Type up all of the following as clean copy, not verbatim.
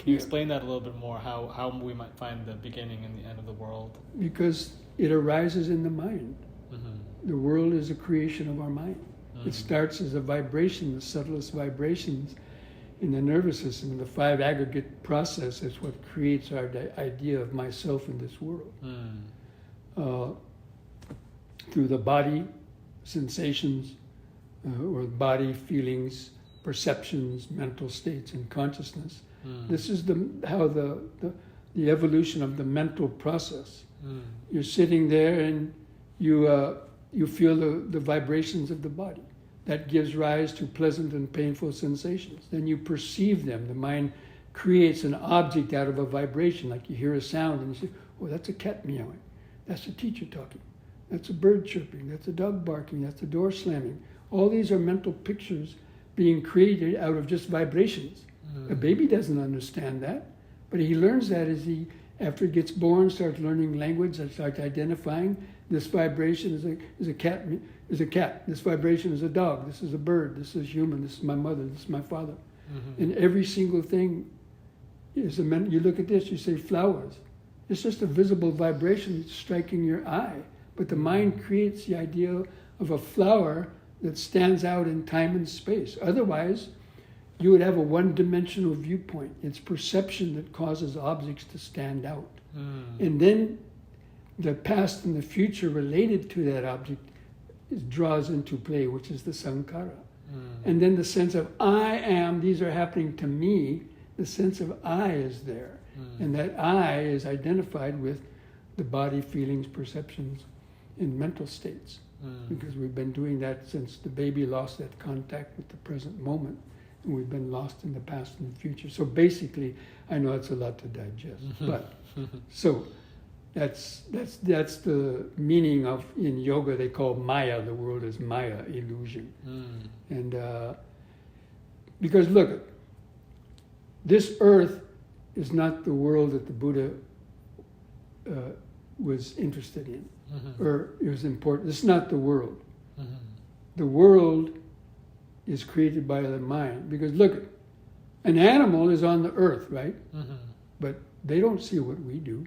Can you explain that a little bit more, how we might find the beginning and the end of the world? Because it arises in the mind. Mm-hmm. The world is a creation of our mind. Mm-hmm. It starts as a vibration, the subtlest vibrations in the nervous system. The 5 aggregate process is what creates our idea of myself in this world. Through the body, sensations, or body feelings, perceptions, mental states, and consciousness. This is how the evolution of the mental process. You're sitting there and you feel the vibrations of the body. That gives rise to pleasant and painful sensations. Then you perceive them. The mind creates an object out of a vibration, like you hear a sound and you say, oh, that's a cat meowing. That's a teacher talking. That's a bird chirping. That's a dog barking. That's a door slamming. All these are mental pictures being created out of just vibrations. A baby doesn't understand that, but he learns that after he gets born, starts learning language, and starts identifying this vibration is a cat. This vibration is a dog. This is a bird. This is human. This is my mother. This is my father. Mm-hmm. And every single thing is you look at this, you say flowers. It's just a visible vibration striking your eye. But the mind creates the idea of a flower that stands out in time and space. Otherwise, you would have a one-dimensional viewpoint. It's perception that causes objects to stand out. And then the past and the future related to that object draws into play, which is the sankhara. And then the sense of I am, these are happening to me, the sense of I is there. And that I is identified with the body, feelings, perceptions, and mental states. Because we've been doing that since the baby lost that contact with the present moment. And we've been lost in the past and the future. So basically, I know it's a lot to digest. But so that's the meaning of, in yoga they call Maya. The world is Maya, illusion. And because look, this earth is not the world that the Buddha was interested in, or it was important. It's not the world. The world is created by the mind. Because look, an animal is on the earth, right? But they don't see what we do.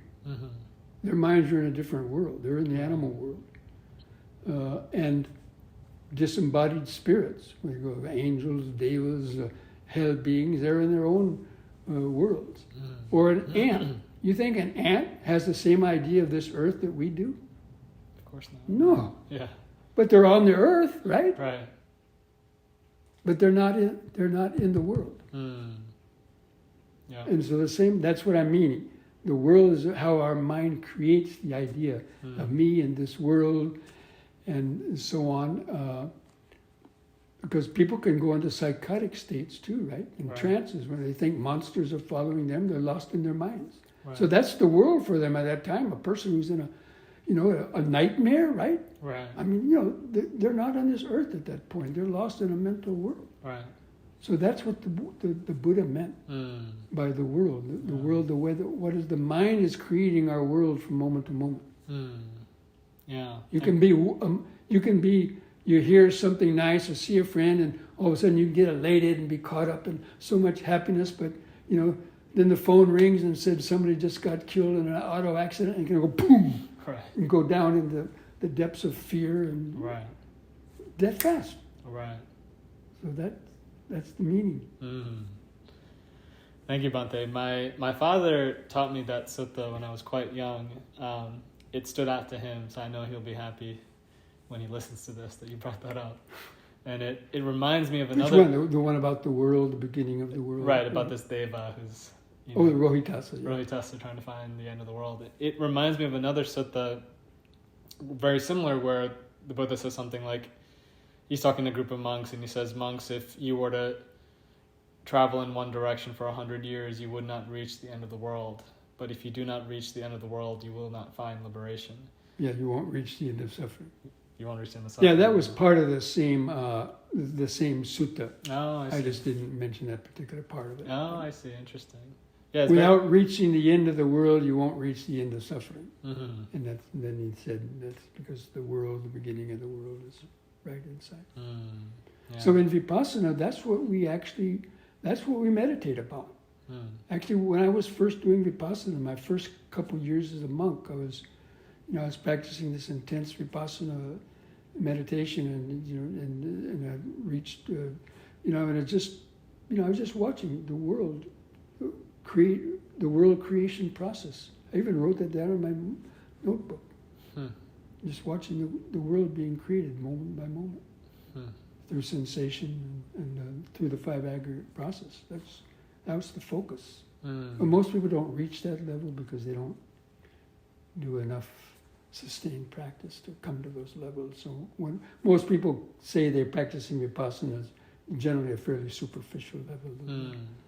Their minds are in a different world. They're in the animal world. And disembodied spirits, we go angels, devas, hell beings, they're in their own worlds. Or an ant. You think an ant has the same idea of this earth that we do? Of course not. No. Yeah. But they're on the earth, right? Right. But they're not in the world. Yeah. And so that's what I'm meaning. The world is how our mind creates the idea of me and this world and so on. Because people can go into psychotic states too, right? In trances, when they think monsters are following them, they're lost in their minds. Right. So that's the world for them at that time. A person who's in a nightmare, right? Right. I mean, they're not on this earth at that point. They're lost in a mental world. Right. So that's what the Buddha meant by the world. The world, the way what is the mind is creating our world from moment to moment. Yeah. You can be. You hear something nice or see a friend, and all of a sudden you get elated and be caught up in so much happiness. But then the phone rings and said somebody just got killed in an auto accident, and you can go boom, and go down into the depths of fear and that fast. Right. So that's the meaning. Thank you, Bhante. My father taught me that sutta when I was quite young. It stood out to him, so I know he'll be happy when he listens to this that you brought that up. And it reminds me of another... Which one? The one about the world, the beginning of the world? Right, about this deva who's... the Rohitasa. Yeah. Rohitasa trying to find the end of the world. It reminds me of another sutta very similar where the Buddha says something like, he's talking to a group of monks and he says, monks, if you were to travel in one direction for 100 years, you would not reach the end of the world. But if you do not reach the end of the world, you will not find liberation. Yeah, you won't reach the end of suffering. You won't reach the end of suffering. Yeah, that was part of the same sutta. Oh, I see. I just didn't mention that particular part of it. Oh, I see. Interesting. Yeah, without reaching the end of the world, you won't reach the end of suffering. And then he said that's because the world, the beginning of the world, is right inside. Yeah. So in Vipassana, that's what we meditate about. Actually, when I was first doing Vipassana, my first couple years as a monk, I was practicing this intense Vipassana meditation, and I reached, and it just, I was just watching the world the world creation process. I even wrote that down in my notebook. Just watching the world being created moment by moment through sensation and through the five aggregate process. That's the focus. But most people don't reach that level because they don't do enough sustained practice to come to those levels. So when most people say they're practicing Vipassana, generally a fairly superficial level.